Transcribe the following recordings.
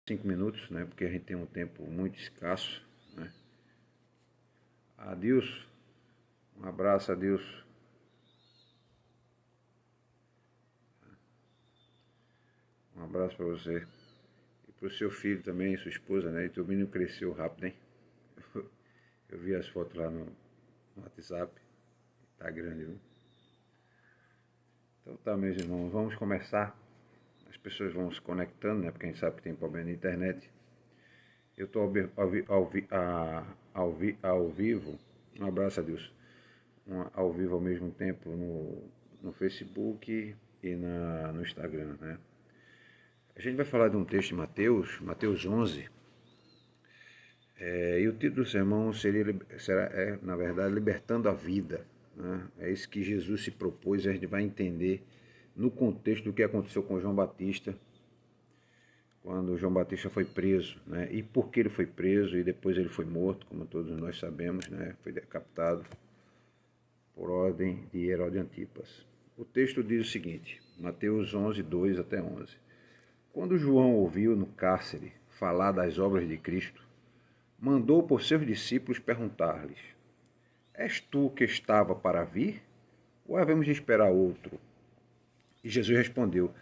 5 minutos, né? Porque a gente tem um tempo muito escasso, né? Adilson, um abraço, Adilson. Um abraço para você. E para o seu filho também, sua esposa, né? E teu menino cresceu rápido, hein? Eu vi as fotos lá no WhatsApp. Tá grande, viu? Então tá, meus irmãos, vamos começar. As pessoas vão se conectando, né? Porque a gente sabe que tem problema na internet. Eu estou ao vivo. Um abraço, Adilson. Ao vivo ao mesmo tempo no Facebook e no Instagram, né? A gente vai falar de um texto de Mateus 11, e o título do sermão será, na verdade, Libertando a Vida. Né? É isso que Jesus se propôs, a gente vai entender no contexto do que aconteceu com João Batista, quando João Batista foi preso, né? E por que ele foi preso e depois ele foi morto, como todos nós sabemos, né? Foi decapitado por ordem de Herodes Antipas. O texto diz o seguinte, Mateus 11, 2 até 11. Quando João ouviu no cárcere falar das obras de Cristo, mandou por seus discípulos perguntar-lhes: És tu que estava para vir, ou havemos de esperar outro? E Jesus respondeu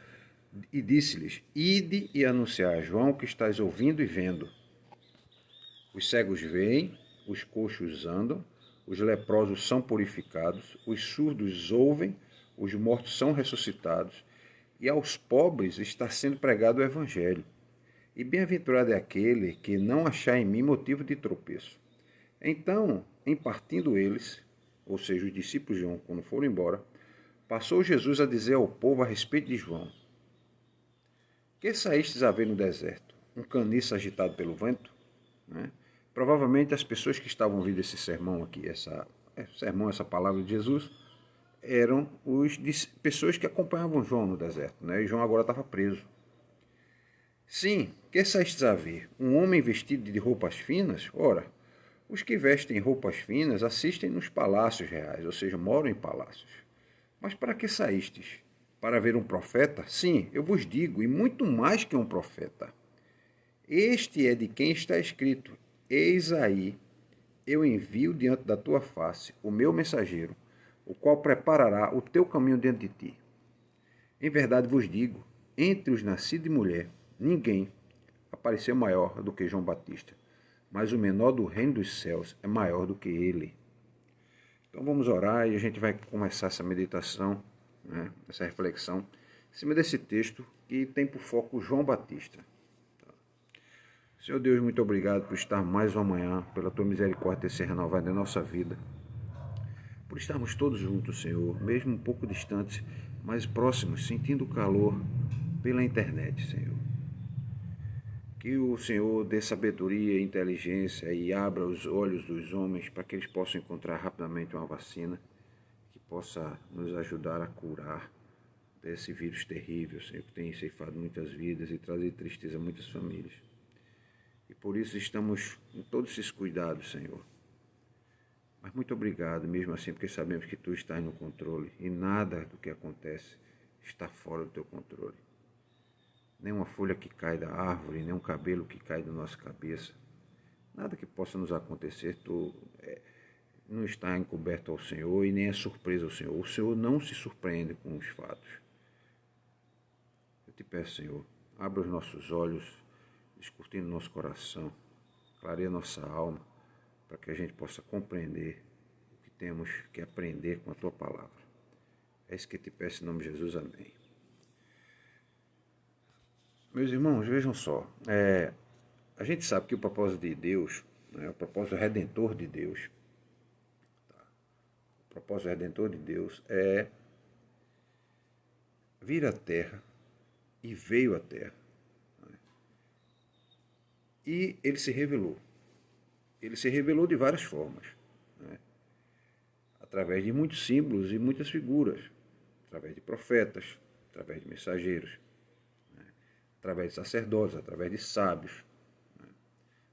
e disse-lhes: Ide e anunciar a João o que estás ouvindo e vendo. Os cegos veem, os coxos andam, os leprosos são purificados, os surdos ouvem, os mortos são ressuscitados, e aos pobres está sendo pregado o Evangelho. E bem-aventurado é aquele que não achar em mim motivo de tropeço. Então, em partindo eles, ou seja, os discípulos de João, quando foram embora, passou Jesus a dizer ao povo a respeito de João: Que saístes a ver no deserto? Um caniço agitado pelo vento? Né? Provavelmente as pessoas que estavam ouvindo esse sermão aqui, essa palavra de Jesus, eram pessoas que acompanhavam João no deserto, né? E João agora estava preso. Sim, que saístes a ver? Um homem vestido de roupas finas? Ora, os que vestem roupas finas assistem nos palácios reais, ou seja, moram em palácios. Mas para que saístes? Para ver um profeta? Sim, eu vos digo, e muito mais que um profeta. Este é de quem está escrito: Eis aí, eu envio diante da tua face o meu mensageiro, o qual preparará o teu caminho diante de ti. Em verdade vos digo, entre os nascidos de mulher, ninguém apareceu maior do que João Batista, mas o menor do reino dos céus é maior do que ele. Então vamos orar e a gente vai começar essa meditação, né, essa reflexão, em cima desse texto que tem por foco João Batista. Senhor Deus, muito obrigado por estar mais uma manhã, pela tua misericórdia ter se renovado em nossa vida, por estarmos todos juntos, Senhor, mesmo um pouco distantes, mas próximos, sentindo o calor pela internet, Senhor. Que o Senhor dê sabedoria e inteligência e abra os olhos dos homens para que eles possam encontrar rapidamente uma vacina que possa nos ajudar a curar desse vírus terrível, Senhor, que tem ceifado muitas vidas e trazido tristeza a muitas famílias. E por isso estamos com todos esses cuidados, Senhor. Mas muito obrigado, mesmo assim, porque sabemos que Tu estás no controle e nada do que acontece está fora do Teu controle. Nem uma folha que cai da árvore, nem um cabelo que cai da nossa cabeça. Nada que possa nos acontecer, não está encoberto ao Senhor e nem é surpresa ao Senhor. O Senhor não se surpreende com os fatos. Eu te peço, Senhor, abra os nossos olhos, descortina nosso coração, clareia nossa alma, para que a gente possa compreender o que temos que aprender com a Tua palavra. É isso que eu te peço em nome de Jesus, amém. Meus irmãos, vejam só, a gente sabe que o propósito de Deus, né, o propósito redentor de Deus, o propósito redentor de Deus é vir à Terra e veio à Terra. Né, e ele se revelou. Ele se revelou de várias formas, né, através de muitos símbolos e muitas figuras, através de profetas, através de mensageiros, né, através de sacerdotes, através de sábios, né,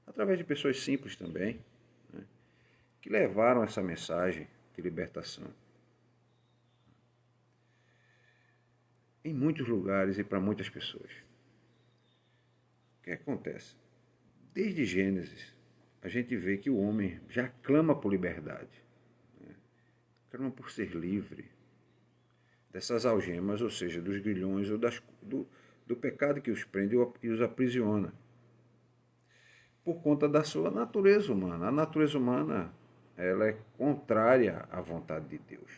através de pessoas simples também, né, que levaram essa mensagem de libertação em muitos lugares e para muitas pessoas. O que acontece? Desde Gênesis, a gente vê que o homem já clama por liberdade, né? Clama por ser livre dessas algemas, ou seja, dos grilhões ou do pecado que os prende e os aprisiona, por conta da sua natureza humana. A natureza humana, ela é contrária à vontade de Deus.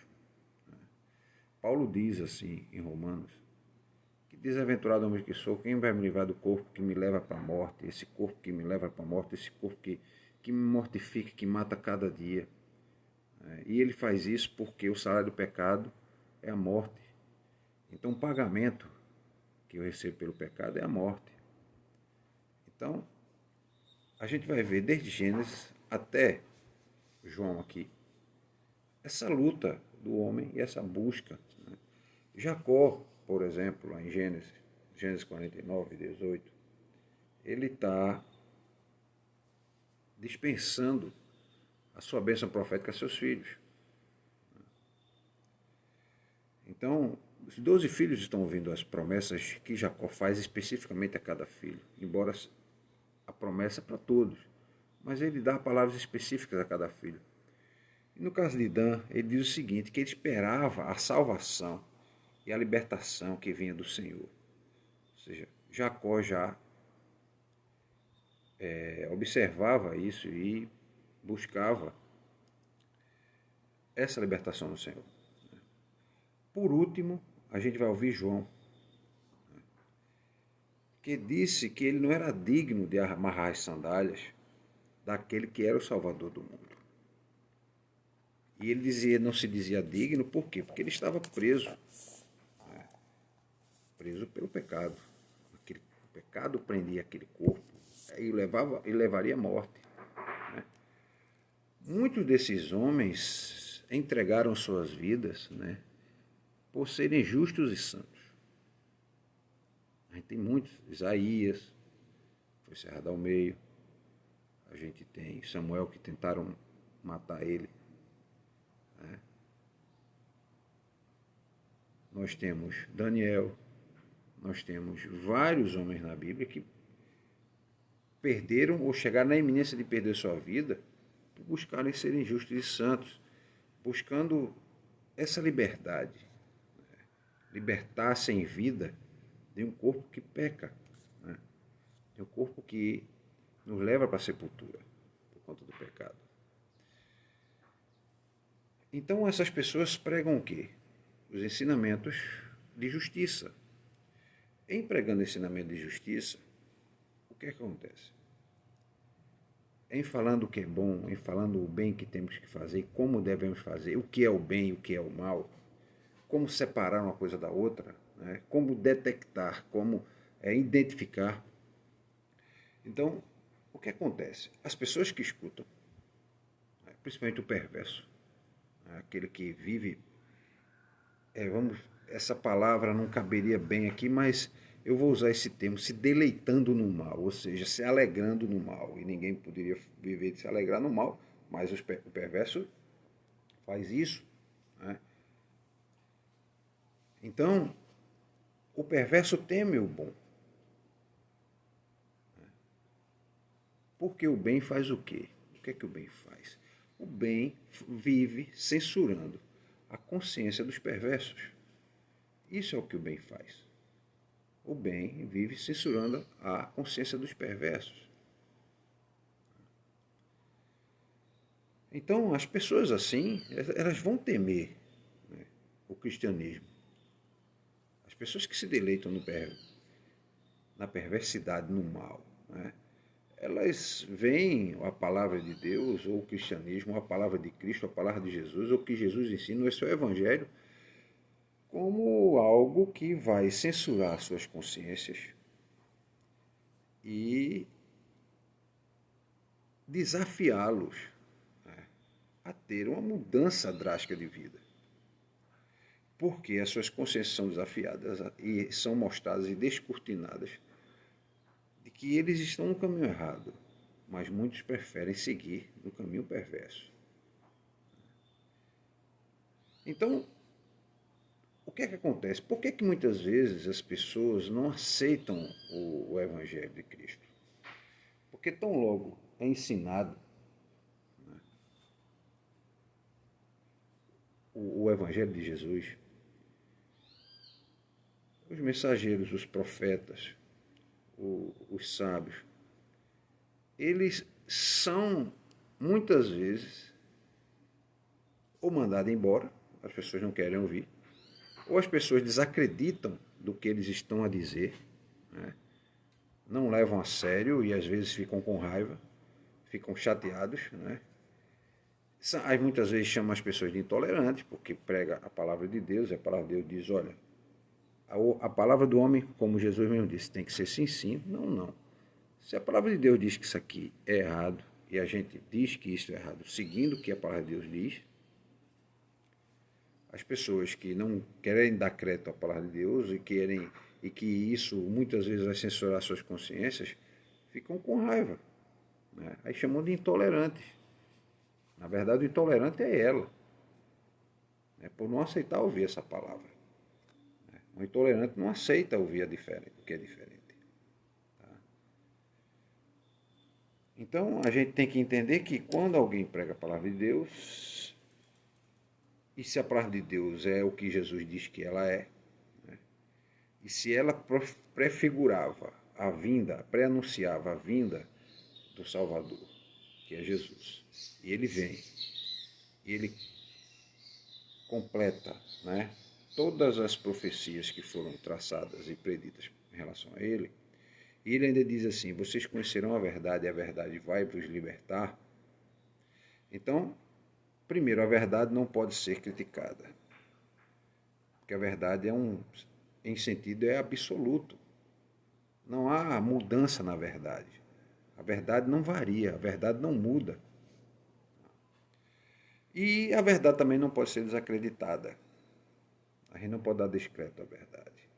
Paulo diz assim em Romanos, que desaventurado homem que sou, quem vai me livrar do corpo que me leva para a morte, esse corpo que me leva para a morte, esse corpo que me mortifica, que mata cada dia. E ele faz isso porque o salário do pecado é a morte. Então o pagamento que eu recebo pelo pecado é a morte. Então, a gente vai ver desde Gênesis até João aqui, essa luta do homem e essa busca. Né? Jacó, por exemplo, lá em Gênesis 49, 18, ele está dispensando a sua bênção profética a seus filhos. Então, os 12 filhos estão ouvindo as promessas que Jacó faz especificamente a cada filho, embora a promessa é para todos, mas ele dá palavras específicas a cada filho. E no caso de Dan, ele diz o seguinte, que ele esperava a salvação e a libertação que vinha do Senhor. Ou seja, Jacó já observava isso e buscava essa libertação no Senhor. Por último, a gente vai ouvir João, que disse que ele não era digno de amarrar as sandálias daquele que era o Salvador do mundo. E ele dizia, não se dizia digno, por quê? Porque ele estava preso, né? Preso pelo pecado. O pecado prendia aquele corpo e levaria à morte. Né? Muitos desses homens entregaram suas vidas, né, por serem justos e santos. A gente tem muitos, Isaías foi cerrado ao meio, a gente tem Samuel que tentaram matar ele. Né? Nós temos Daniel, nós temos vários homens na Bíblia que perderam ou chegaram na iminência de perder sua vida por buscarem serem justos e santos, buscando essa liberdade, né? Libertar-se em vida de um corpo que peca, né? De um corpo que nos leva para a sepultura por conta do pecado. Então essas pessoas pregam o quê? Os ensinamentos de justiça. Em pregando ensinamento de justiça, o que acontece? Em falando o que é bom, em falando o bem que temos que fazer, como devemos fazer, o que é o bem e o que é o mal, como separar uma coisa da outra, né? Como detectar, como identificar. Então, o que acontece? As pessoas que escutam, principalmente o perverso, aquele que vive, essa palavra não caberia bem aqui, mas eu vou usar esse termo, se deleitando no mal, ou seja, se alegrando no mal. E ninguém poderia viver de se alegrar no mal, mas o perverso faz isso. Né? Então, o perverso teme o bom. Porque o bem faz o quê? O que é que o bem faz? O bem vive censurando a consciência dos perversos. Isso é o que o bem faz. O bem vive censurando a consciência dos perversos. Então, as pessoas assim, elas vão temer, né, o cristianismo. As pessoas que se deleitam na perversidade, no mal, né, elas veem a palavra de Deus, ou o cristianismo, ou a palavra de Cristo, a palavra de Jesus, ou o que Jesus ensina, esse é o evangelho, como algo que vai censurar suas consciências e desafiá-los, né, a ter uma mudança drástica de vida. Porque as suas consciências são desafiadas e são mostradas e descortinadas de que eles estão no caminho errado, mas muitos preferem seguir no caminho perverso. Então, o que é que acontece? Por que que muitas vezes as pessoas não aceitam o Evangelho de Cristo? Porque tão logo é ensinado o Evangelho de Jesus, os mensageiros, os profetas, os sábios, eles são muitas vezes ou mandados embora, as pessoas não querem ouvir, ou as pessoas desacreditam do que eles estão a dizer, né? Não levam a sério e às vezes ficam com raiva, ficam chateados, né? Aí muitas vezes chamam as pessoas de intolerantes, porque prega a palavra de Deus, e a palavra de Deus diz, olha, a palavra do homem, como Jesus mesmo disse, tem que ser sim, sim, não, não. Se a palavra de Deus diz que isso aqui é errado, e a gente diz que isso é errado, seguindo o que a palavra de Deus diz, as pessoas que não querem dar crédito à palavra de Deus e que isso muitas vezes vai censurar suas consciências, ficam com raiva, né? Aí chamam de intolerantes. Na verdade, o intolerante é ela, né? Por não aceitar ouvir essa palavra. O intolerante não aceita ouvir o que é diferente. Tá? Então, a gente tem que entender que quando alguém prega a palavra de Deus, e se a palavra de Deus é o que Jesus diz que ela é, né? E se ela prefigurava a vinda, pré-anunciava a vinda do Salvador, que é Jesus, e ele vem, e ele completa, né, todas as profecias que foram traçadas e preditas em relação a ele, e ele ainda diz assim, vocês conhecerão a verdade e a verdade vai vos libertar. Então, primeiro, a verdade não pode ser criticada, porque a verdade em sentido é absoluto. Não há mudança na verdade. A verdade não varia, a verdade não muda. E a verdade também não pode ser desacreditada. A gente não pode dar descrédito à verdade.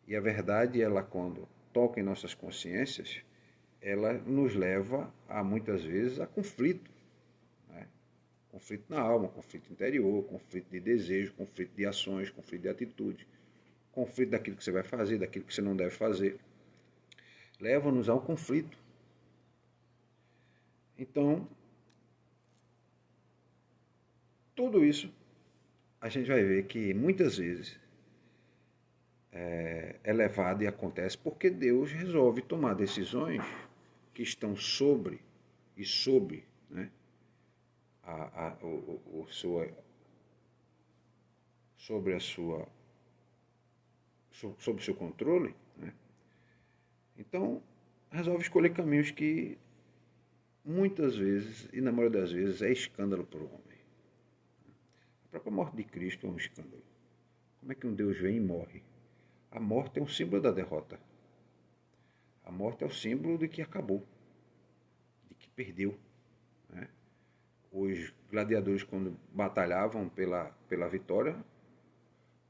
E a verdade, ela quando toca em nossas consciências, ela nos leva a muitas vezes a conflito. Né? Conflito na alma, conflito interior, conflito de desejo, conflito de ações, conflito de atitude, conflito daquilo que você vai fazer, daquilo que você não deve fazer. Leva-nos a um conflito. Então, tudo isso a gente vai ver que muitas vezes é levado e acontece porque Deus resolve tomar decisões que estão sobre e sob, né, sobre a sua sob o seu controle, né? Então resolve escolher caminhos que muitas vezes e na maioria das vezes é escândalo para o homem. A própria morte de Cristo é um escândalo. Como é que um Deus vem e morre? A morte é um símbolo da derrota. A morte é o símbolo de que acabou, de que perdeu, né? Os gladiadores, quando batalhavam pela vitória,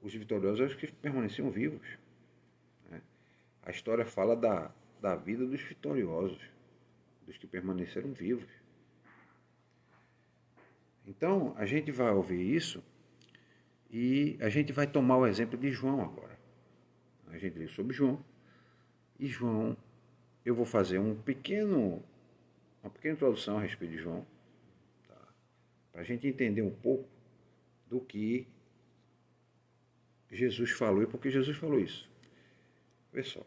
os vitoriosos eram os que permaneciam vivos, né? A história fala da vida dos vitoriosos, dos que permaneceram vivos. Então, a gente vai ouvir isso e a gente vai tomar o exemplo de João agora. A gente lê sobre João. E João, eu vou fazer uma pequena introdução a respeito de João, tá? Para a gente entender um pouco do que Jesus falou e por que Jesus falou isso. Vê só.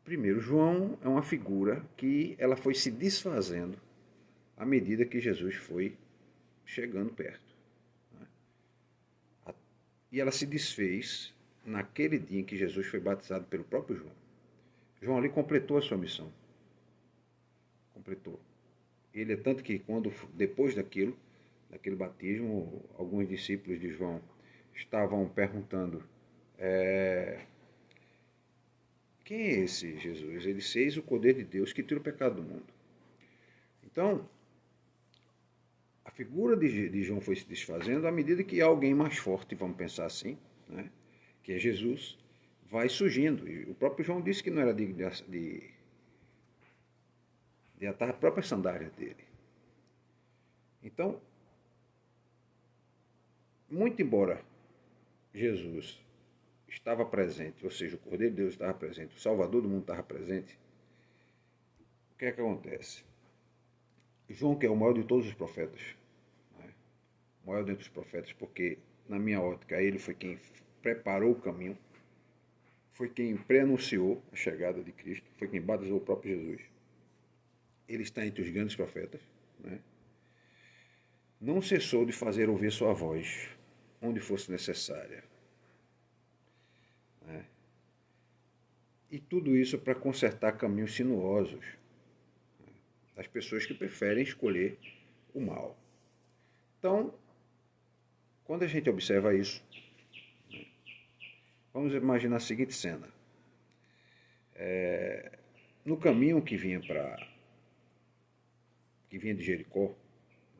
Primeiro, João é uma figura que ela foi se desfazendo à medida que Jesus foi chegando perto, né? E ela se desfez naquele dia em que Jesus foi batizado pelo próprio João. João ali completou a sua missão. Completou. Ele é tanto que depois daquele batismo, alguns discípulos de João estavam perguntando, quem é esse Jesus? Ele fez o poder de Deus que tira o pecado do mundo. Então, a figura de João foi se desfazendo à medida que alguém mais forte, vamos pensar assim, né, que é Jesus, vai surgindo. E o próprio João disse que não era digno de atar a própria sandália dele. Então, muito embora Jesus estava presente, ou seja, o Cordeiro de Deus estava presente, o Salvador do mundo estava presente, o que é que acontece? João, que é o maior de todos os profetas, né? O maior dentre os profetas, porque, na minha ótica, ele foi quem preparou o caminho, foi quem preanunciou a chegada de Cristo, foi quem batizou o próprio Jesus. Ele está entre os grandes profetas, né? Não cessou de fazer ouvir sua voz, onde fosse necessária, né? E tudo isso para consertar caminhos sinuosos, né, das pessoas que preferem escolher o mal. Então, quando a gente observa isso, né, vamos imaginar a seguinte cena. No caminho que vinha de Jericó,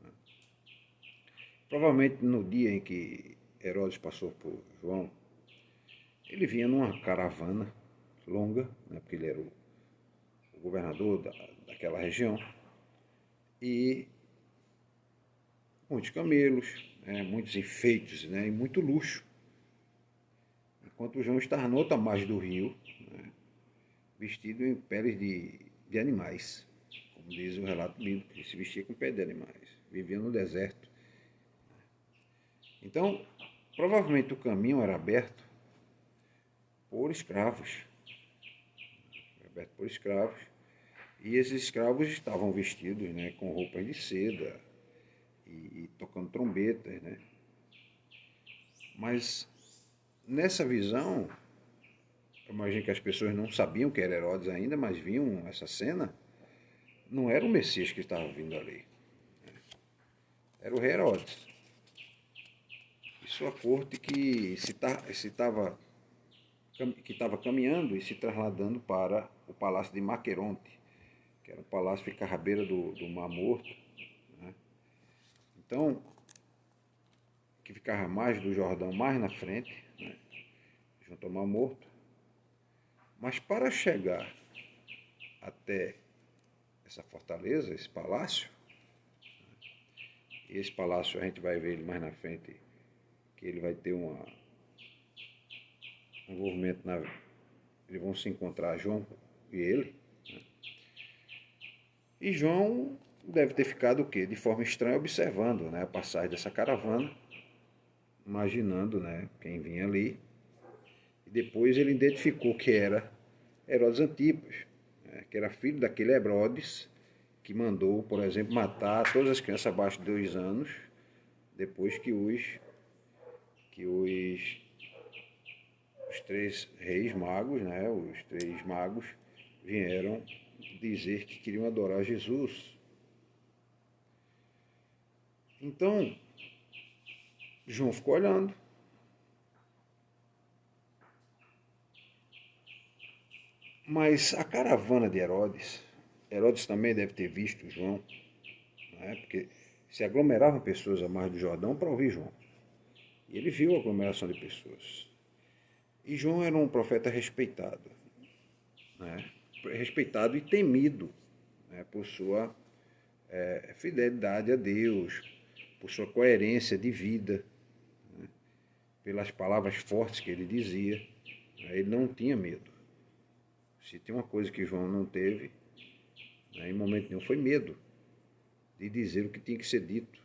né, provavelmente no dia em que Herodes passou por João, ele vinha numa caravana longa, né, porque ele era o governador daquela região, e muitos camelos, né, muitos enfeites, né, e muito luxo. Enquanto João estava na outra margem do rio, né, vestido em peles de animais, como diz o relato bíblico, ele se vestia com pele de animais, vivia no deserto. Então, provavelmente o caminho era aberto por escravos, e esses escravos estavam vestidos, né, com roupas de seda e tocando trombetas, né? Mas nessa visão, eu imagino que as pessoas não sabiam que era Herodes ainda, mas viam essa cena. Não era o Messias que estava vindo ali, era o rei Herodes e sua corte que estava caminhando e se trasladando para o palácio de Maqueronte, que era o palácio que ficava à beira do Mar Morto, né? Então, que ficava mais do Jordão, mais na frente, né, junto ao Mar Morto. Mas para chegar até essa fortaleza, esse palácio, e esse palácio a gente vai ver ele mais na frente, que ele vai ter um envolvimento eles vão se encontrar, João e ele, né? E João deve ter ficado o quê? De forma estranha observando, né, a passagem dessa caravana, imaginando, né, quem vinha ali. E depois ele identificou que era Herodes Antipas, né, que era filho daquele Herodes que mandou, por exemplo, matar todas as crianças abaixo de 2 anos, depois que os 3 reis magos, né, os 3 magos, vieram dizer que queriam adorar Jesus. Então, João ficou olhando. Mas a caravana de Herodes também deve ter visto João, né, porque se aglomeravam pessoas à margem do Jordão para ouvir João. E ele viu a aglomeração de pessoas. E João era um profeta respeitado, né, respeitado e temido, né, por sua fidelidade a Deus, por sua coerência de vida, né, pelas palavras fortes que ele dizia. Né, ele não tinha medo. Se tem uma coisa que João não teve, né, em momento nenhum, foi medo de dizer o que tinha que ser dito.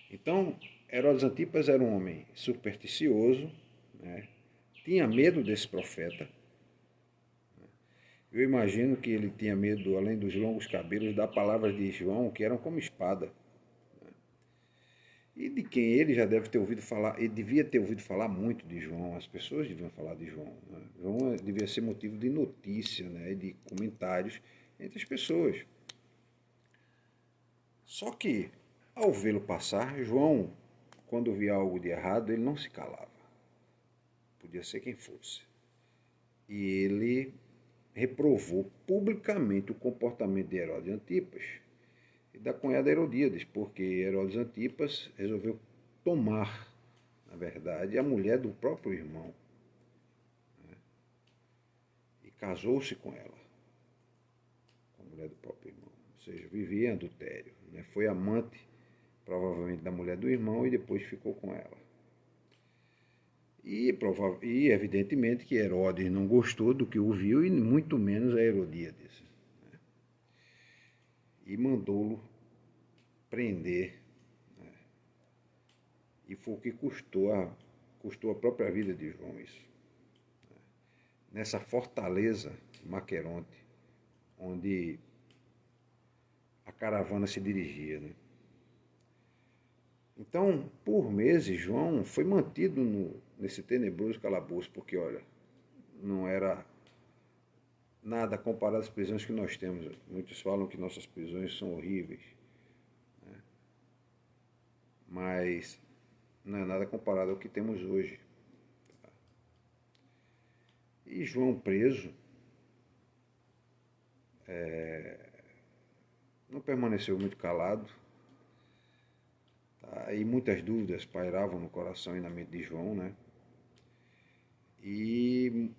Então, Herodes Antipas era um homem supersticioso, né, tinha medo desse profeta. Eu imagino que ele tinha medo, além dos longos cabelos, da palavra de João, que eram como espada. E de quem ele já deve ter ouvido falar, ele devia ter ouvido falar muito de João, as pessoas deviam falar de João, né? João devia ser motivo de notícia, né, de comentários entre as pessoas. Só que, ao vê-lo passar, João, quando via algo de errado, ele não se calava. Podia ser quem fosse. E ele reprovou publicamente o comportamento de Herodes Antipas e da cunhada Herodíades, porque Herodes Antipas resolveu tomar, na verdade, a mulher do próprio irmão, né, e casou-se com ela, com a mulher do próprio irmão. seja, vivia em adultério, né? Foi amante, provavelmente, da mulher do irmão e depois ficou com ela. E evidentemente que Herodes não gostou do que ouviu e muito menos a Herodíades. E mandou-lo prender. E foi o que custou a própria vida de João isso. Nessa fortaleza Maqueronte, onde a caravana se dirigia, né? Então, por meses, João foi mantido nesse tenebroso calabouço, porque, olha, não era nada comparado às prisões que nós temos. Muitos falam que nossas prisões são horríveis, né? Mas não é nada comparado ao que temos hoje. E João preso não permaneceu muito calado, tá? E muitas dúvidas pairavam no coração e na mente de João, né? E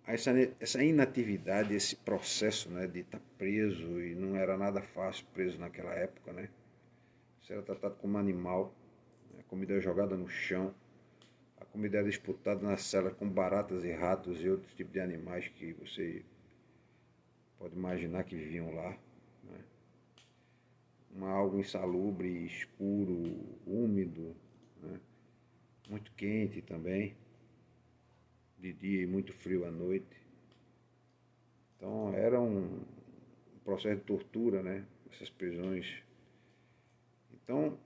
essa inatividade, esse processo, né, de estar preso, e não era nada fácil preso naquela época, né? Você era tratado como animal, né? A comida era jogada no chão, a comida era disputada na cela com baratas e ratos e outros tipos de animais que você pode imaginar que viviam lá, né? Algo insalubre, escuro, úmido, né? Muito quente também, de dia e muito frio à noite. Então era um processo de tortura, né? Essas prisões. Então,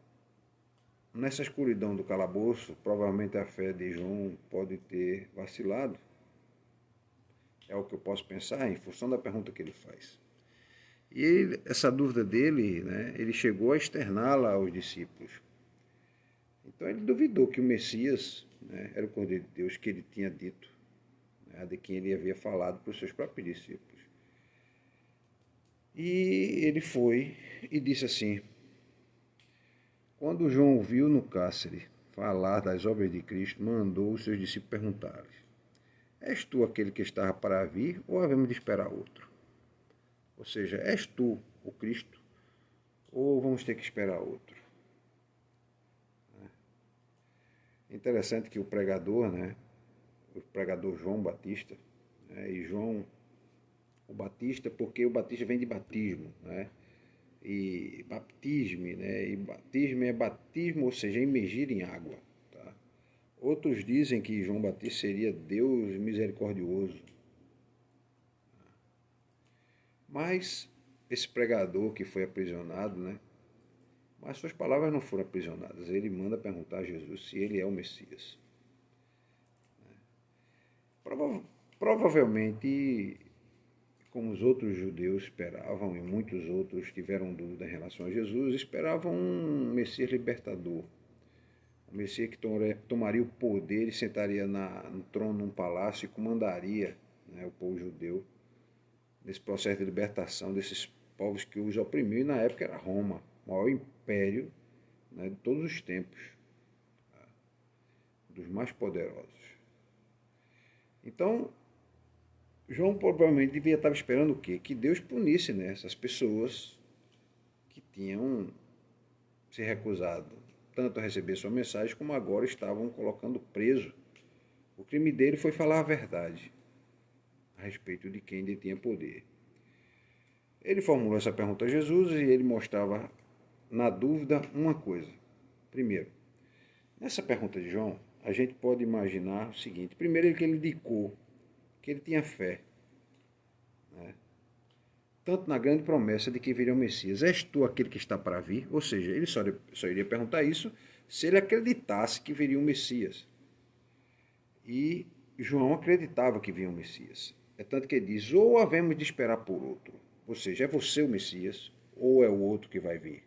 nessa escuridão do calabouço, provavelmente a fé de João pode ter vacilado. É o que eu posso pensar em função da pergunta que ele faz. E essa dúvida dele, né, ele chegou a externá-la aos discípulos. Então ele duvidou que o Messias, né, era o Cordeiro de Deus que ele tinha dito, né, de quem ele havia falado para os seus próprios discípulos. E ele foi e disse assim: quando João ouviu no cárcere falar das obras de Cristo, mandou os seus discípulos perguntar-lhes: és tu aquele que estava para vir ou havemos de esperar outro? Ou seja, és tu o Cristo ou vamos ter que esperar outro? É interessante que o pregador, né, o pregador João Batista, né, e João o Batista, porque o Batista vem de batismo, né? E baptisme, né? E batismo é batismo, ou seja, imergir em água, tá? Outros dizem que João Batista seria Deus misericordioso. Mas esse pregador que foi aprisionado, né? Mas suas palavras não foram aprisionadas. Ele manda perguntar a Jesus se ele é o Messias. Provavelmente, como os outros judeus esperavam, e muitos outros tiveram dúvida em relação a Jesus, esperavam um Messias libertador. Um Messias que tomaria o poder e sentaria no trono num palácio e comandaria, né, o povo judeu nesse processo de libertação desses povos que os oprimiam. E na época era Roma, o maior império, né, de todos os tempos, dos mais poderosos. Então, João provavelmente devia estar esperando o quê? Que Deus punisse, né, essas pessoas que tinham se recusado tanto a receber sua mensagem, como agora estavam colocando preso. O crime dele foi falar a verdade a respeito de quem detinha poder. Ele formulou essa pergunta a Jesus e ele mostrava, na dúvida, uma coisa. Primeiro, nessa pergunta de João, a gente pode imaginar o seguinte. Primeiro, que ele indicou que ele tinha fé, né, tanto na grande promessa de que viria o Messias. És tu aquele que está para vir? Ou seja, ele só iria perguntar isso se ele acreditasse que viria o Messias. E João acreditava que vinha o Messias. É tanto que ele diz: ou havemos de esperar por outro. Ou seja, é você o Messias, ou é o outro que vai vir.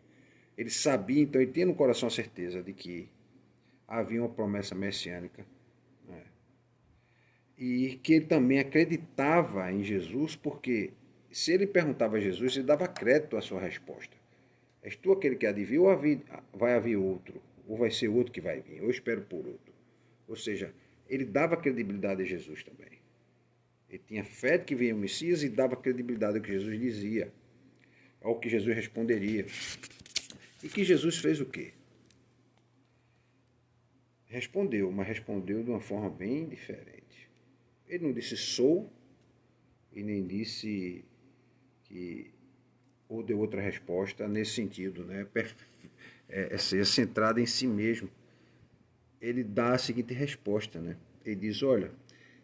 Ele sabia, então, ele tinha no coração a certeza de que havia uma promessa messiânica, né? E que ele também acreditava em Jesus, porque se ele perguntava a Jesus, ele dava crédito à sua resposta. És tu aquele que há de vir, ou vai haver outro? Ou vai ser outro que vai vir? Eu espero por outro. Ou seja, ele dava credibilidade a Jesus também. Ele tinha fé de que vinha o Messias e dava credibilidade ao que Jesus dizia. ao que Jesus responderia. E que Jesus fez o quê? Respondeu, mas respondeu de uma forma bem diferente. Ele não disse sou, e nem disse que, ou deu outra resposta nesse sentido, né? Ser centrado em si mesmo. Ele dá a seguinte resposta, né? Ele diz, olha,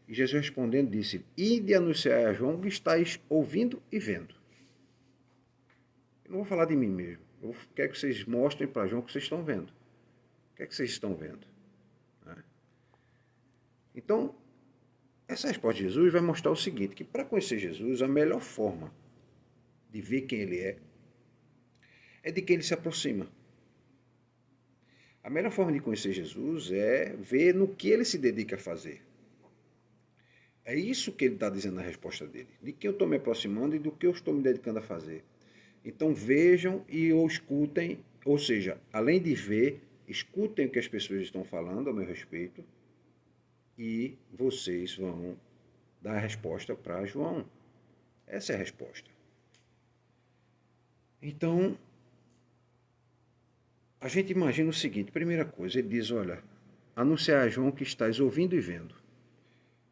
e Jesus respondendo disse, ide anunciar a João que estáis ouvindo e vendo. Eu não vou falar de mim mesmo. Eu quero que vocês mostrem para João o que vocês estão vendo. O que é que vocês estão vendo? Né? Então, essa resposta de Jesus vai mostrar o seguinte, que para conhecer Jesus, a melhor forma de ver quem ele é de quem ele se aproxima. A melhor forma de conhecer Jesus é ver no que ele se dedica a fazer. É isso que ele está dizendo na resposta dele. De quem eu estou me aproximando e do que eu estou me dedicando a fazer. Então vejam e ou escutem, ou seja, além de ver, escutem o que as pessoas estão falando a meu respeito e vocês vão dar a resposta para João. Essa é a resposta. Então, a gente imagina o seguinte, primeira coisa, ele diz, olha, anunciar a João que estás ouvindo e vendo.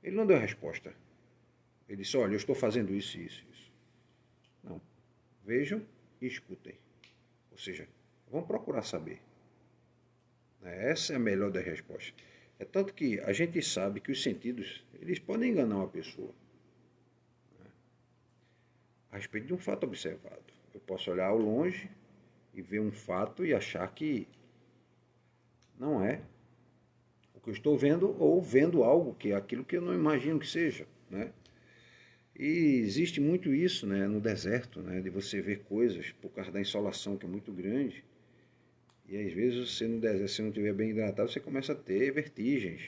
Ele não deu a resposta. Ele disse, olha, eu estou fazendo isso e isso, isso. Não. Vejam e escutem. Ou seja, vão procurar saber. Essa é a melhor das respostas. É tanto que a gente sabe que os sentidos, eles podem enganar uma pessoa. A respeito de um fato observado. Eu posso olhar ao longe e ver um fato e achar que não é o que eu estou vendo ou vendo algo que é aquilo que eu não imagino que seja, né? E existe muito isso, né, no deserto, né, de você ver coisas por causa da insolação que é muito grande. E às vezes você no deserto, se não estiver bem hidratado, você começa a ter vertigens,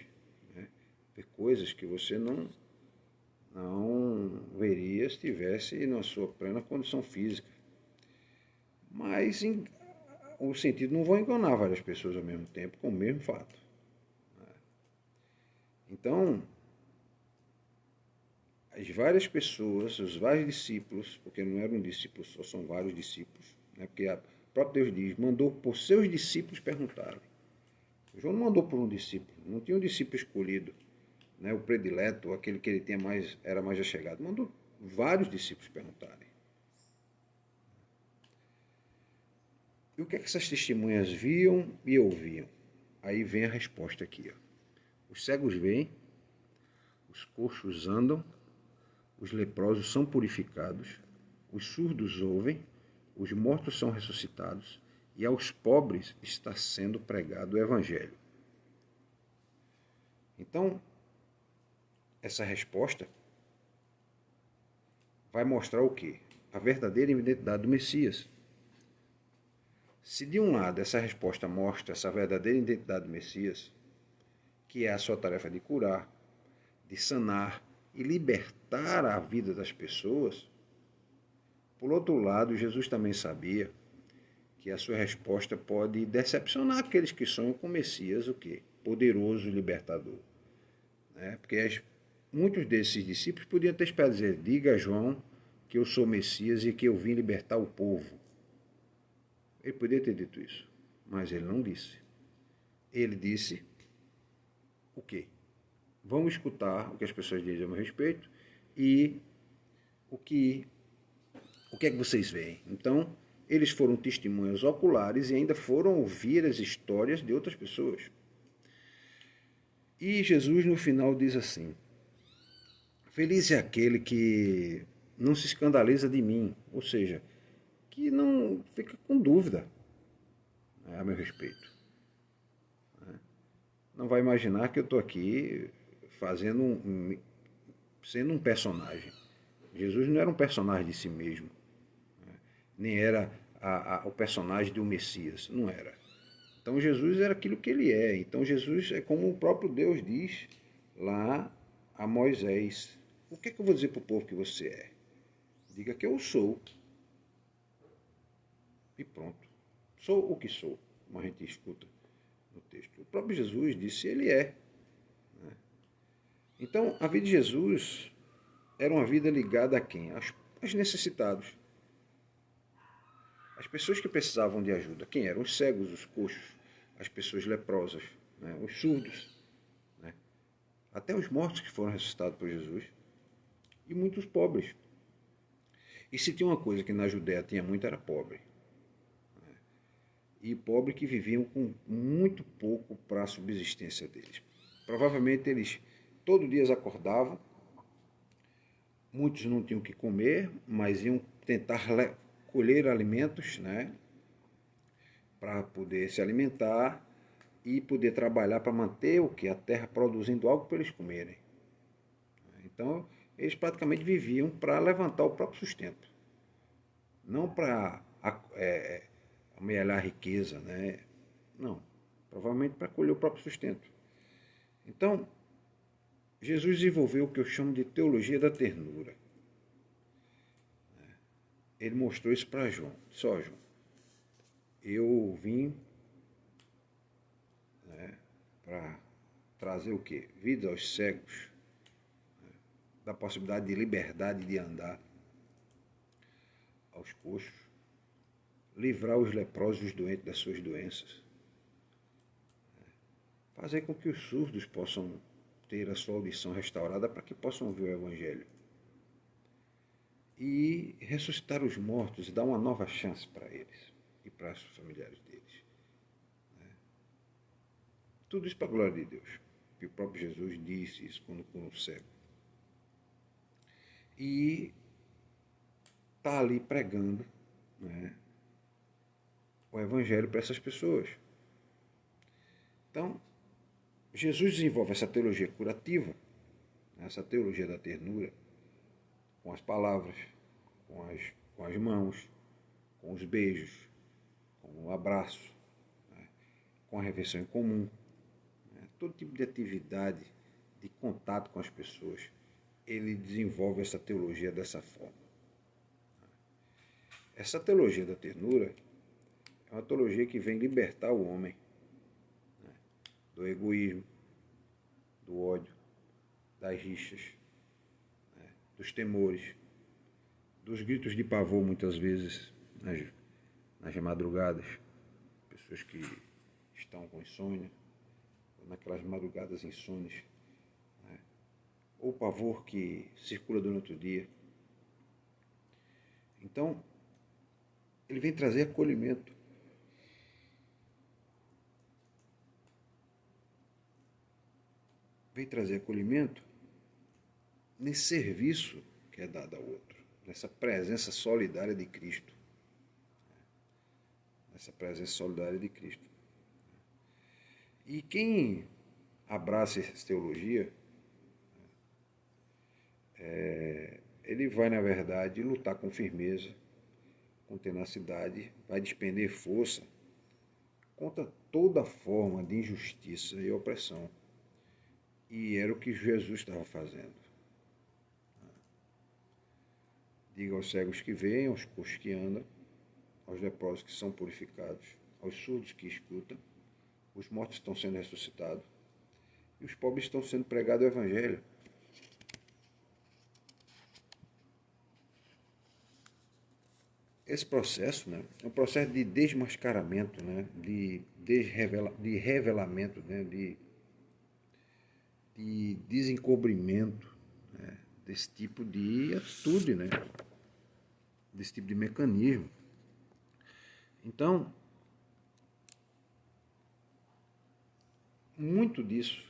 né? Ver coisas que você não veria se estivesse na sua plena condição física. Mas o sentido não vai enganar várias pessoas ao mesmo tempo com o mesmo fato. Então, as várias pessoas, os vários discípulos, porque não eram discípulos, só são vários discípulos, né? Porque o próprio Deus diz, mandou por seus discípulos perguntarem. João não mandou por um discípulo, não tinha um discípulo escolhido, né? O predileto, aquele que ele tinha mais, era mais achegado, mandou vários discípulos perguntarem. E o que é que essas testemunhas viam e ouviam? Aí vem a resposta aqui. Ó. Os cegos veem, os coxos andam, os leprosos são purificados, os surdos ouvem, os mortos são ressuscitados e aos pobres está sendo pregado o Evangelho. Então, essa resposta vai mostrar o quê? A verdadeira identidade do Messias. Se de um lado essa resposta mostra essa verdadeira identidade do Messias, que é a sua tarefa de curar, de sanar e libertar a vida das pessoas, por outro lado, Jesus também sabia que a sua resposta pode decepcionar aqueles que sonham com o Messias, o quê? Poderoso e libertador. Porque muitos desses discípulos podiam ter esperado dizer, diga a João que eu sou Messias e que eu vim libertar o povo. Ele poderia ter dito isso, mas ele não disse. Ele disse o quê? Vamos escutar o que as pessoas dizem a meu respeito e o que é que vocês veem. Então, eles foram testemunhas oculares e ainda foram ouvir as histórias de outras pessoas. E Jesus no final diz assim, feliz é aquele que não se escandaliza de mim, ou seja, que não fica com dúvida, né, a meu respeito. Não vai imaginar que eu estou aqui sendo um personagem. Jesus não era um personagem de si mesmo, né, nem era o personagem de um Messias, não era. Então Jesus era aquilo que ele é. Então Jesus é como o próprio Deus diz lá a Moisés. O que é que eu vou dizer para o povo que você é? Diga que eu sou. E pronto. Sou o que sou, como a gente escuta no texto. O próprio Jesus disse ele é. Então a vida de Jesus era uma vida ligada a quem? Aos necessitados. As pessoas que precisavam de ajuda, quem eram? Os cegos, os coxos, as pessoas leprosas, né? Os surdos, né? Até os mortos que foram ressuscitados por Jesus, e muitos pobres. E se tinha uma coisa que na Judéia tinha muito, era pobre. E pobre que viviam com muito pouco para a subsistência deles. Provavelmente eles todo dia acordavam, muitos não tinham o que comer, mas iam tentar colher alimentos, né, para poder se alimentar e poder trabalhar para manter o que? A terra produzindo algo para eles comerem. Então, eles praticamente viviam para levantar o próprio sustento, não para amealhar a riqueza, né? Não, provavelmente para colher o próprio sustento. Então, Jesus desenvolveu o que eu chamo de teologia da ternura. Ele mostrou isso para João. Só, João, eu vim, né, para trazer o quê? Vida aos cegos, né, da possibilidade de liberdade de andar, aos coxos, livrar os leprosos e os doentes das suas doenças, fazer com que os surdos possam ter a sua audição restaurada para que possam ouvir o Evangelho. E ressuscitar os mortos e dar uma nova chance para eles e para os familiares deles. Tudo isso para a glória de Deus. E o próprio Jesus disse isso quando curou o cego. E está ali pregando, né, o Evangelho para essas pessoas. Então, Jesus desenvolve essa teologia curativa, essa teologia da ternura, com as palavras, com as mãos, com os beijos, com o abraço, né, com a refeição em comum, né, todo tipo de atividade, de contato com as pessoas, ele desenvolve essa teologia dessa forma. Essa teologia da ternura é uma teologia que vem libertar o homem, né, do egoísmo, do ódio, das rixas, né, dos temores, dos gritos de pavor muitas vezes nas madrugadas, pessoas que estão com insônia, naquelas madrugadas insônias, né, ou pavor que circula durante o dia. Então, ele vem trazer acolhimento. Vem trazer acolhimento nesse serviço que é dado ao outro, nessa presença solidária de Cristo. Essa presença solidária de Cristo. E quem abraça essa teologia, ele vai, na verdade, lutar com firmeza, com tenacidade, vai despender força contra toda forma de injustiça e opressão. E era o que Jesus estava fazendo. Diga aos cegos que veem, aos coxos que andam, aos leprosos que são purificados, aos surdos que escutam, os mortos estão sendo ressuscitados e os pobres estão sendo pregado o Evangelho. Esse processo, né, é um processo de desmascaramento, né, de revelamento, né, de desencobrimento, né, desse tipo de atitude, né, desse tipo de mecanismo. Então, muito disso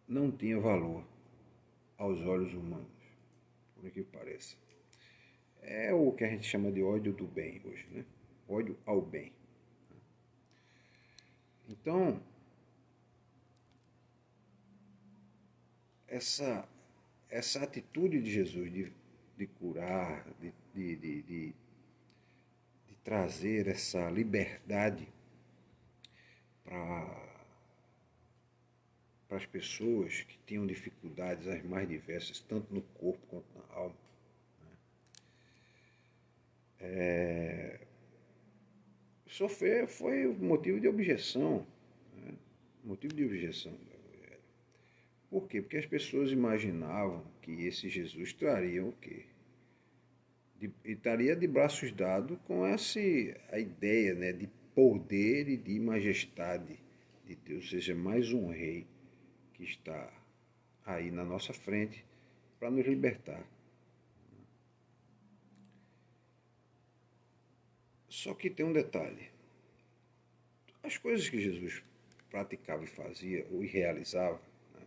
não tinha valor aos olhos humanos, por que parece. É o que a gente chama de ódio do bem hoje, né? Ódio ao bem. Então, essa atitude de Jesus de curar, de trazer essa liberdade para as pessoas que tinham dificuldades as mais diversas, tanto no corpo quanto na alma. Sofrer foi motivo de objeção, né? Motivo de objeção. Por quê? Porque as pessoas imaginavam que esse Jesus traria o quê? E estaria de braços dados com a ideia, né, de poder e de majestade de Deus, ou seja, mais um rei que está aí na nossa frente para nos libertar. Só que tem um detalhe. As coisas que Jesus praticava e fazia, ou realizava, né,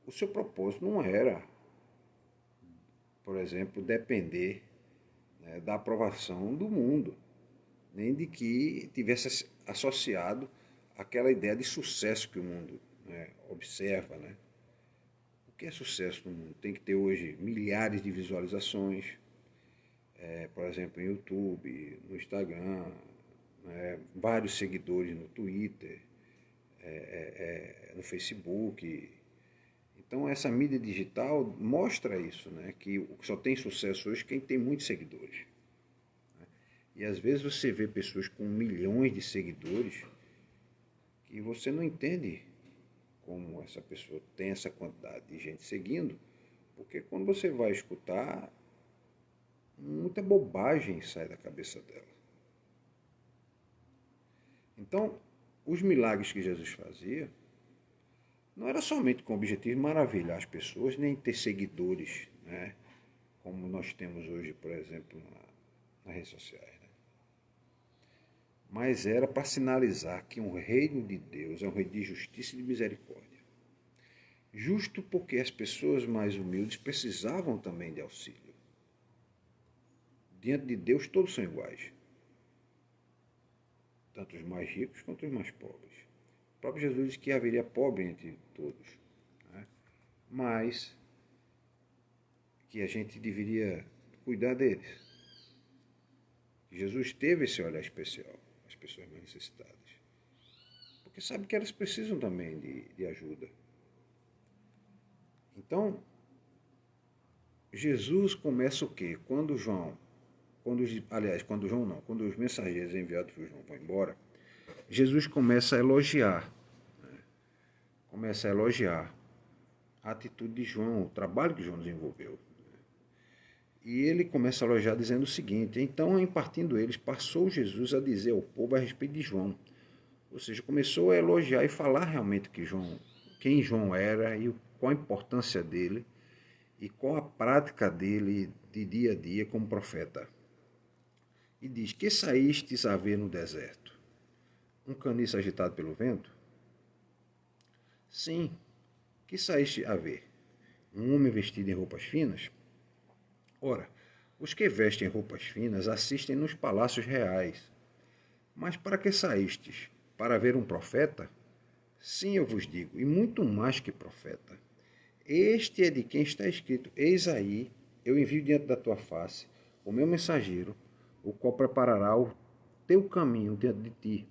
o seu propósito não era, por exemplo, depender, né, da aprovação do mundo, nem de que tivesse associado àquela ideia de sucesso que o mundo, né, observa. Né? O que é sucesso no mundo? Tem que ter hoje milhares de visualizações, por exemplo, no YouTube, no Instagram, né, vários seguidores no Twitter, no Facebook. Então essa mídia digital mostra isso, né, que só tem sucesso hoje quem tem muitos seguidores. E às vezes você vê pessoas com milhões de seguidores que você não entende como essa pessoa tem essa quantidade de gente seguindo, porque quando você vai escutar, muita bobagem sai da cabeça dela. Então, os milagres que Jesus fazia não era somente com o objetivo de maravilhar as pessoas, nem ter seguidores, né, como nós temos hoje, por exemplo, nas redes sociais. Né? Mas era para sinalizar que um reino de Deus é um reino de justiça e de misericórdia. Justo porque as pessoas mais humildes precisavam também de auxílio. Diante de Deus todos são iguais. Tanto os mais ricos quanto os mais pobres. O próprio Jesus disse que haveria pobre entre todos. Né? Mas que a gente deveria cuidar deles. Jesus teve esse olhar especial às pessoas mais necessitadas. Porque sabe que elas precisam também de ajuda. Então, Jesus começa o quê? Quando os mensageiros enviados por João vão embora, Jesus começa a elogiar. Né? Começa a elogiar a atitude de João, o trabalho que João desenvolveu. E ele começa a elogiar dizendo o seguinte: então, em partindo eles, passou Jesus a dizer ao povo a respeito de João. Ou seja, começou a elogiar e falar realmente quem João era e qual a importância dele e qual a prática dele de dia a dia como profeta. E diz: que saístes a ver no deserto? Um caniço agitado pelo vento? Sim, que saíste a ver? Um homem vestido em roupas finas? Ora, os que vestem roupas finas assistem nos palácios reais. Mas para que saístes? Para ver um profeta? Sim, eu vos digo, e muito mais que profeta. Este é de quem está escrito: eis aí, eu envio diante da tua face o meu mensageiro, o qual preparará o teu caminho diante de ti.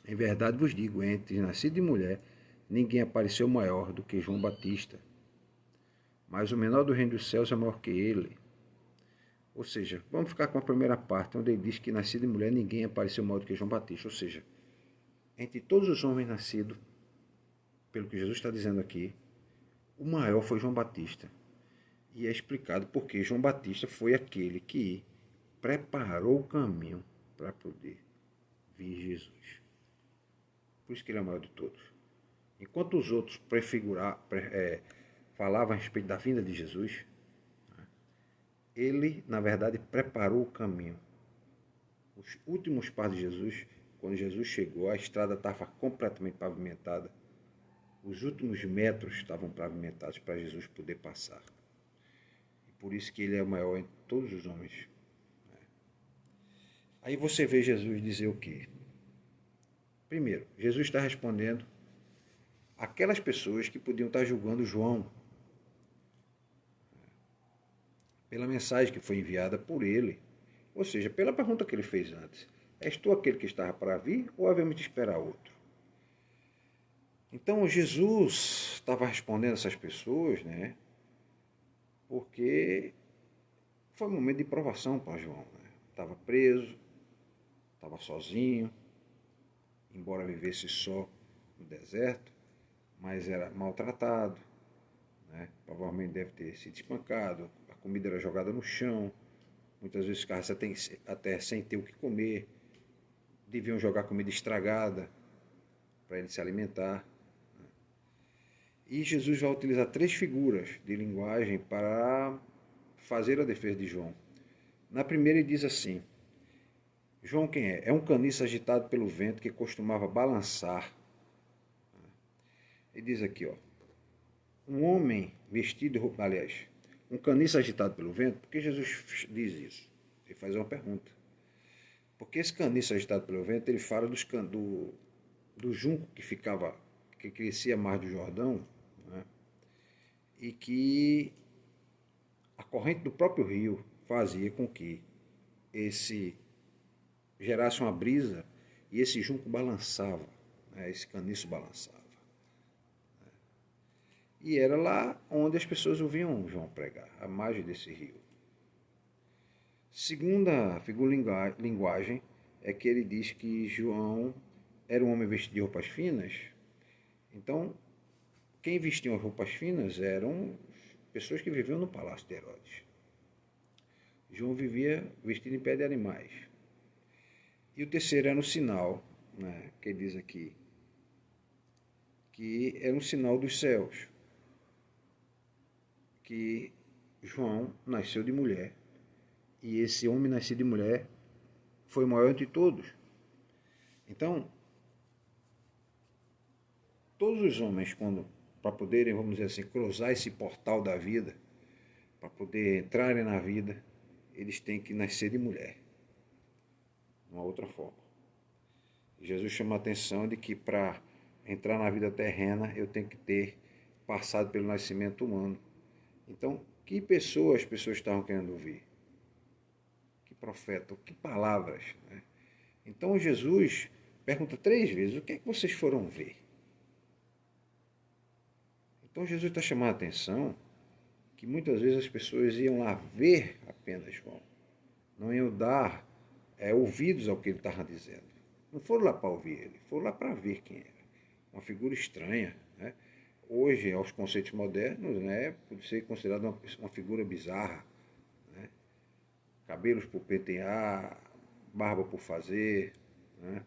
Em verdade vos digo, entre nascido e mulher, ninguém apareceu maior do que João Batista. Mas o menor do reino dos céus é maior que ele. Ou seja, vamos ficar com a primeira parte, onde ele diz que nascido e mulher ninguém apareceu maior do que João Batista. Ou seja, entre todos os homens nascidos, pelo que Jesus está dizendo aqui, o maior foi João Batista. E é explicado porque João Batista foi aquele que preparou o caminho para poder vir Jesus. Por isso que ele é o maior de todos. Enquanto os outros falavam a respeito da vinda de Jesus, ele, na verdade, preparou o caminho. Os últimos passos de Jesus, quando Jesus chegou, a estrada estava completamente pavimentada. Os últimos metros estavam pavimentados para Jesus poder passar. E por isso que ele é o maior entre todos os homens. Aí você vê Jesus dizer o quê? Primeiro, Jesus está respondendo aquelas pessoas que podiam estar julgando João pela mensagem que foi enviada por ele, ou seja, pela pergunta que ele fez antes: és tu aquele que estava para vir ou havemos de esperar outro? Então Jesus estava respondendo essas pessoas, né? Porque foi um momento de provação para João. Né? Estava preso, estava sozinho, embora vivesse só no deserto, mas era maltratado, né? Provavelmente deve ter sido espancado, comida era jogada no chão, muitas vezes ficava até sem ter o que comer, deviam jogar comida estragada para ele se alimentar. E Jesus vai utilizar 3 figuras de linguagem para fazer a defesa de João. Na primeira ele diz assim: João quem é? É um caniço agitado pelo vento que costumava balançar. Ele diz aqui, ó, um homem vestido, aliás, um caniço agitado pelo vento. Por que Jesus diz isso? Ele faz uma pergunta. Porque esse caniço agitado pelo vento, ele fala do junco que crescia mais do Jordão, né? E que a corrente do próprio rio fazia com que gerasse uma brisa e esse junco balançava, né? Esse caniço balançava. E era lá onde as pessoas ouviam João pregar, à margem desse rio. Segunda figura linguagem é que ele diz que João era um homem vestido de roupas finas. Então, quem vestia roupas finas eram pessoas que viviam no palácio de Herodes. João vivia vestido em pele de animais. E o terceiro era um sinal, né, que ele diz aqui, que era um sinal dos céus, que João nasceu de mulher, e esse homem nascido de mulher foi o maior entre todos. Então, todos os homens, para poderem, vamos dizer assim, cruzar esse portal da vida, para poder entrarem na vida, eles têm que nascer de mulher, uma outra forma. Jesus chama a atenção de que para entrar na vida terrena eu tenho que ter passado pelo nascimento humano. Então, que pessoas as pessoas estavam querendo ouvir? Que profeta, que palavras, né? Então Jesus pergunta 3 vezes: o que é que vocês foram ver? Então Jesus está chamando a atenção que muitas vezes as pessoas iam lá ver apenas João, não iam dar ouvidos ao que ele estava dizendo. Não foram lá para ouvir ele, foram lá para ver quem era. Uma figura estranha, né? Hoje, aos conceitos modernos, né, pode ser considerada uma figura bizarra, né? Cabelos por pentear, barba por fazer, né?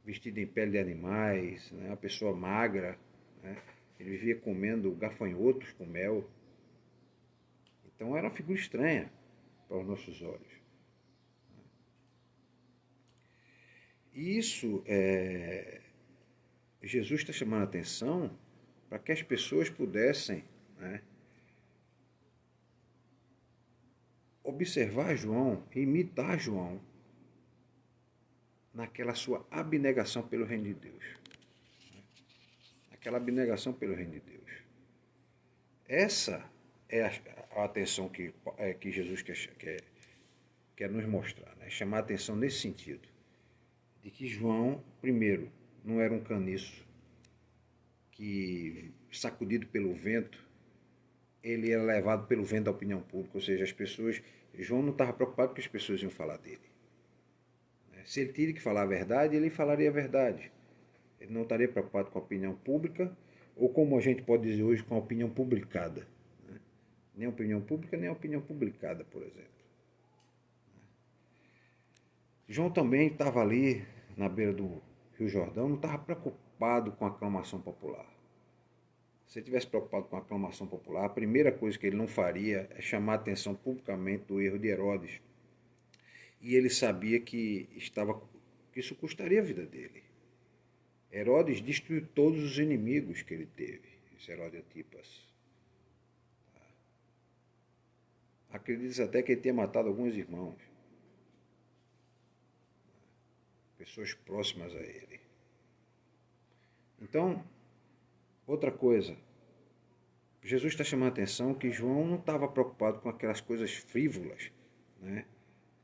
Vestido em pele de animais, né? Uma pessoa magra, né? Ele vivia comendo gafanhotos com mel. Então era uma figura estranha para os nossos olhos. E isso, Jesus está chamando a atenção para que as pessoas pudessem, né, observar João, imitar João naquela sua abnegação pelo reino de Deus. Aquela abnegação pelo reino de Deus. Essa é a atenção que Jesus quer nos mostrar, né? Chamar a atenção nesse sentido. De que João, primeiro, não era um caniço que, sacudido pelo vento, ele era levado pelo vento da opinião pública, ou seja, João não estava preocupado que as pessoas iam falar dele. Se ele tinha que falar a verdade, ele falaria a verdade. Ele não estaria preocupado com a opinião pública, ou como a gente pode dizer hoje, com a opinião publicada. Nem a opinião pública, nem a opinião publicada, por exemplo. João também estava ali, na beira do Rio Jordão, não estava preocupado com a aclamação popular. Se ele estivesse preocupado com a aclamação popular, a primeira coisa que ele não faria é chamar a atenção publicamente do erro de Herodes. E ele sabia que isso custaria a vida dele. Herodes destruiu todos os inimigos que ele teve, esse Herodes Antipas. Acredita-se até que ele tenha matado alguns irmãos, pessoas próximas a ele. Então, outra coisa, Jesus está chamando a atenção que João não estava preocupado com aquelas coisas frívolas, né?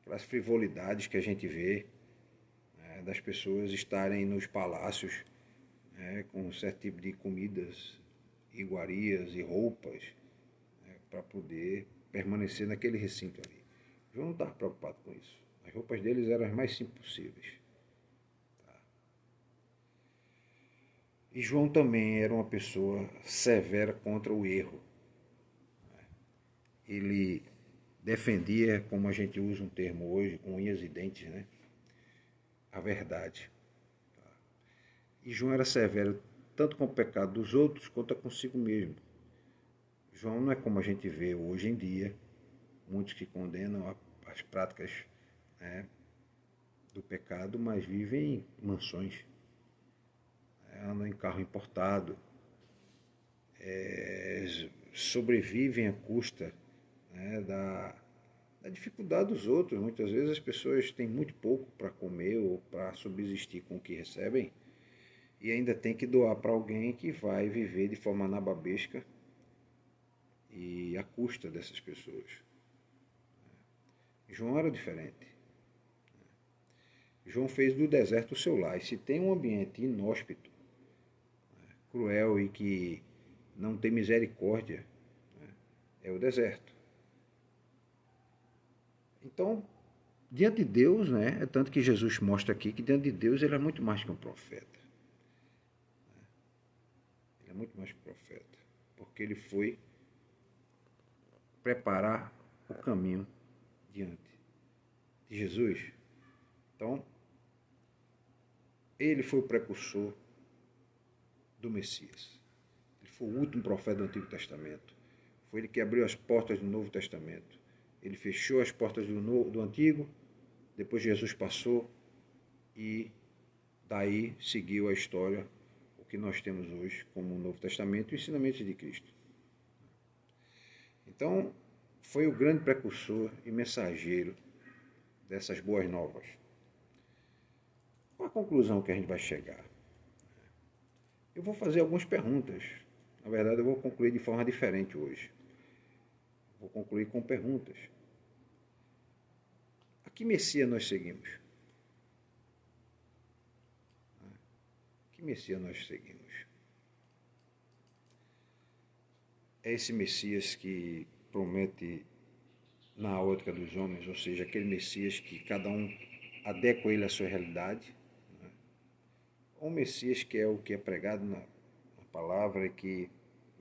Aquelas frivolidades que a gente vê, né? Das pessoas estarem nos palácios, né? Com um certo tipo de comidas, iguarias e roupas, né? Para poder permanecer naquele recinto ali. João não estava preocupado com isso. As roupas deles eram as mais simples possíveis. E João também era uma pessoa severa contra o erro. ele defendia, como a gente usa um termo hoje, com unhas e dentes, né? A verdade. E João era severo tanto com o pecado dos outros quanto consigo mesmo. João não é como a gente vê hoje em dia, muitos que condenam as práticas, né, do pecado, mas vivem em mansões, andam em carro importado, sobrevivem à custa, né, da dificuldade dos outros. Muitas vezes as pessoas têm muito pouco para comer ou para subsistir com o que recebem e ainda tem que doar para alguém que vai viver de forma anababesca e à custa dessas pessoas. João era diferente. João fez do deserto o seu lar. E se tem um ambiente inóspito, cruel e que não tem misericórdia, é o deserto. Então, diante de Deus, né, é tanto que Jesus mostra aqui que diante de Deus ele é muito mais que um profeta. Ele é muito mais que um profeta. Porque ele foi preparar o caminho diante de Jesus. Então, ele foi o precursor do Messias. Ele foi o último profeta do Antigo Testamento. Foi ele que abriu as portas do Novo Testamento. Ele fechou as portas do Antigo, depois Jesus passou e daí seguiu a história, o que nós temos hoje como o Novo Testamento e o ensinamento de Cristo. Então, foi o grande precursor e mensageiro dessas boas novas. Qual a conclusão que a gente vai chegar? Eu vou fazer algumas perguntas. Na verdade, eu vou concluir de forma diferente hoje. Vou concluir com perguntas. A que Messias nós seguimos? Que Messias nós seguimos? É esse Messias que promete na ótica dos homens, ou seja, aquele Messias que cada um adequa ele à sua realidade, né? Ou um Messias que é o que é pregado na palavra e que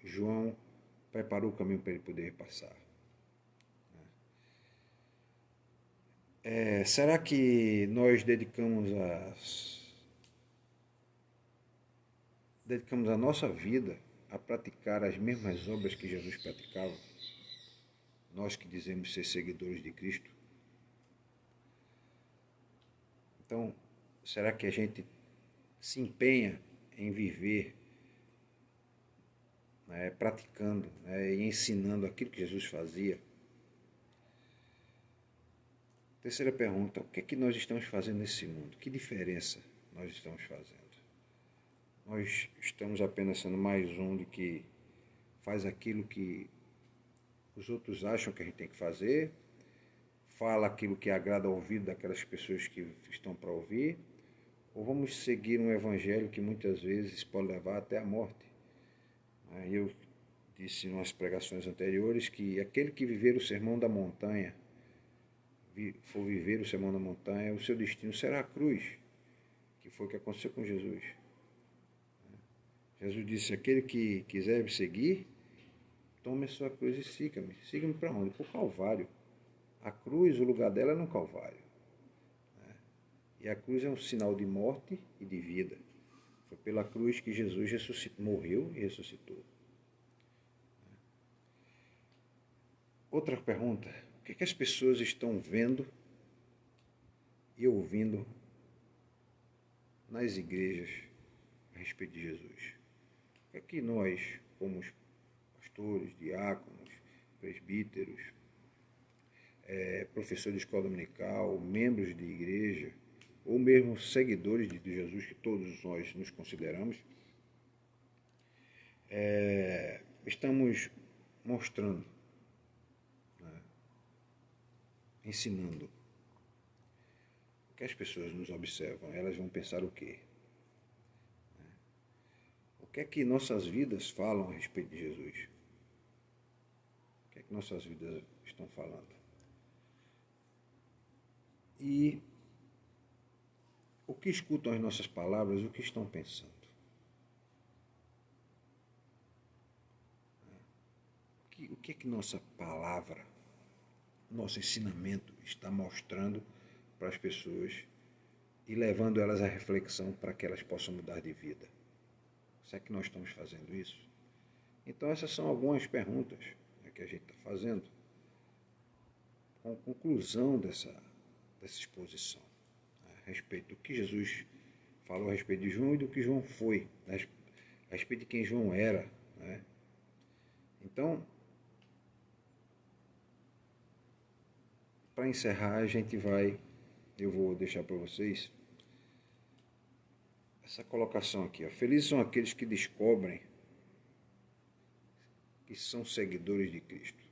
João preparou o caminho para ele poder passar. Será que nós dedicamos a nossa vida a praticar as mesmas obras que Jesus praticava? Nós que dizemos ser seguidores de Cristo. Então, será que a gente se empenha em viver, né, praticando, né, e ensinando aquilo que Jesus fazia? Terceira pergunta, o que é que nós estamos fazendo nesse mundo? Que diferença nós estamos fazendo? Nós estamos apenas sendo mais um de que faz aquilo que os outros acham que a gente tem que fazer, fala aquilo que agrada ao ouvido daquelas pessoas que estão para ouvir, ou vamos seguir um evangelho que muitas vezes pode levar até a morte? Eu disse em umas pregações anteriores que aquele que viver o sermão da montanha, for viver o sermão da montanha, o seu destino será a cruz, que foi o que aconteceu com Jesus. Jesus disse, aquele que quiser me seguir, tome a sua cruz e siga-me. Siga-me para onde? Para o Calvário. A cruz, o lugar dela é no Calvário. E a cruz é um sinal de morte e de vida. Foi pela cruz que Jesus morreu e ressuscitou. Outra pergunta, o que as pessoas estão vendo e ouvindo nas igrejas a respeito de Jesus? O que é que nós, como pastores, diáconos, presbíteros, professores de escola dominical, membros de igreja, ou mesmo seguidores de Jesus, que todos nós nos consideramos, estamos mostrando, né, ensinando. O que as pessoas nos observam, elas vão pensar o quê? O que é que nossas vidas falam a respeito de Jesus? O que é que nossas vidas estão falando? E o que escutam as nossas palavras, o que estão pensando? O que é que nossa palavra, nosso ensinamento está mostrando para as pessoas e levando elas à reflexão para que elas possam mudar de vida? Será que nós estamos fazendo isso? Então essas são algumas perguntas, né, que a gente está fazendo com conclusão dessa exposição, né, a respeito do que Jesus falou a respeito de João e do que João foi, né, a respeito de quem João era, né? Então, para encerrar, eu vou deixar para vocês essa colocação aqui. Ó. Felizes são aqueles que descobrem que são seguidores de Cristo.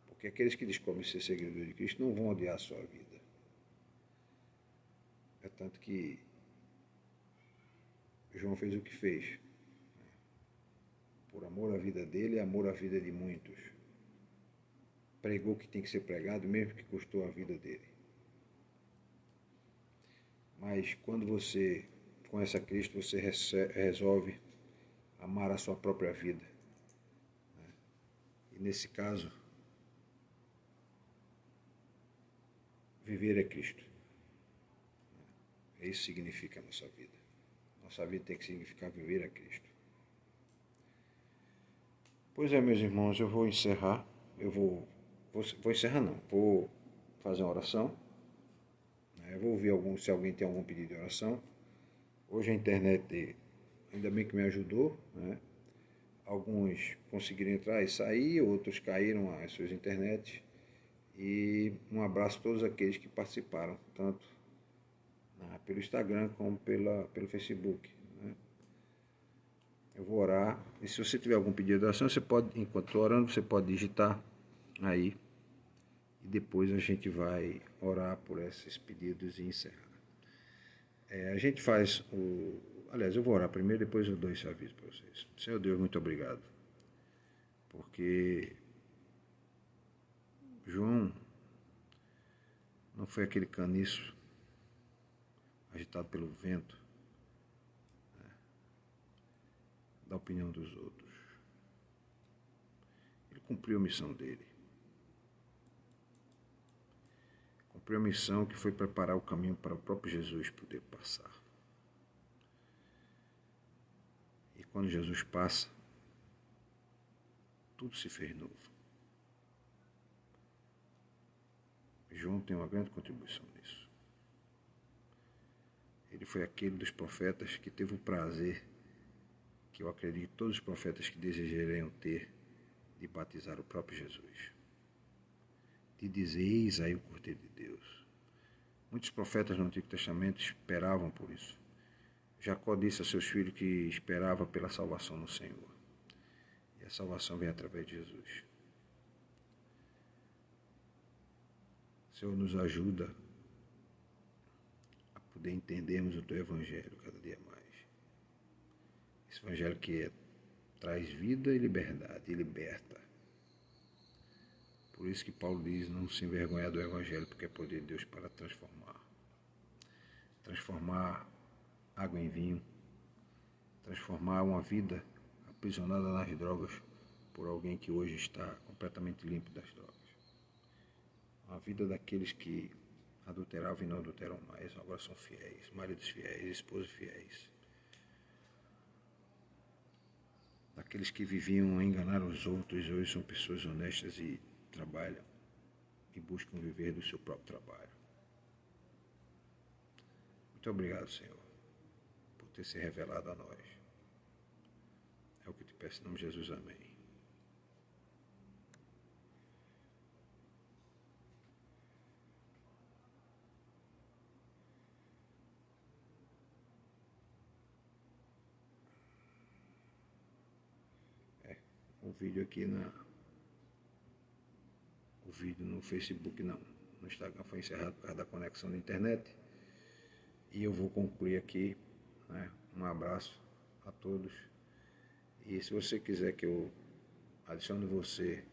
Porque aqueles que descobrem ser seguidores de Cristo não vão odiar a sua vida. É tanto que João fez o que fez. Por amor à vida dele e amor à vida de muitos. Pregou o que tem que ser pregado, mesmo que custou a vida dele. Mas quando você conhece a Cristo, você resolve amar a sua própria vida. E nesse caso, viver é Cristo. Isso significa a nossa vida. Nossa vida tem que significar viver a Cristo. Pois é, meus irmãos, eu vou encerrar. Vou encerrar não, vou fazer uma oração. Eu vou ouvir se alguém tem algum pedido de oração. Hoje a internet, ainda bem que me ajudou, né? Alguns conseguiram entrar e sair, outros caíram as suas internets. E um abraço a todos aqueles que participaram, tanto pelo Instagram como pelo Facebook. Né? Eu vou orar. E se você tiver algum pedido de oração, você pode, enquanto estou orando, você pode digitar aí. E depois a gente vai orar por esses pedidos e encerrar. A gente faz o... Aliás, eu vou orar primeiro, depois eu dou esse aviso para vocês. Senhor Deus, muito obrigado. Porque João não foi aquele caniço agitado pelo vento, né, da opinião dos outros. Ele cumpriu a missão dele. Cumpriu a missão que foi preparar o caminho para o próprio Jesus poder passar. E quando Jesus passa, tudo se fez novo. João tem uma grande contribuição nisso. Ele foi aquele dos profetas que teve o prazer, que eu acredito que todos os profetas que desejariam ter, de batizar o próprio Jesus. De dizer, eis aí o Cordeiro de Deus. Muitos profetas no Antigo Testamento esperavam por isso. Jacó disse a seus filhos que esperava pela salvação no Senhor. E a salvação vem através de Jesus. O Senhor nos ajuda a poder entendermos o Teu Evangelho cada dia mais. Esse Evangelho que traz vida e liberdade, e liberta. Por isso que Paulo diz, não se envergonhar do Evangelho, porque é poder de Deus para transformar. Transformar água em vinho. Transformar uma vida aprisionada nas drogas por alguém que hoje está completamente limpo das drogas. A vida daqueles que adulteravam e não adulteram mais, agora são fiéis, maridos fiéis, esposas fiéis. Daqueles que viviam a enganar os outros, hoje são pessoas honestas e trabalham e buscam viver do seu próprio trabalho. Muito obrigado, Senhor, por ter se revelado a nós. É o que eu te peço em nome de Jesus, amém. O vídeo aqui o vídeo no Facebook não. No Instagram foi encerrado por causa da conexão da internet. E eu vou concluir aqui, né? Um abraço a todos. E se você quiser que eu adicione você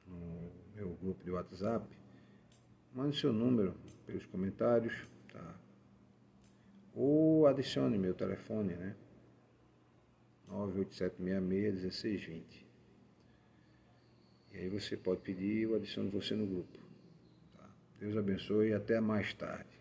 no meu grupo de WhatsApp, mande seu número pelos comentários, tá? Ou adicione meu telefone, né? 987661620. E aí você pode pedir e eu adiciono você no grupo. Tá? Deus abençoe e até mais tarde.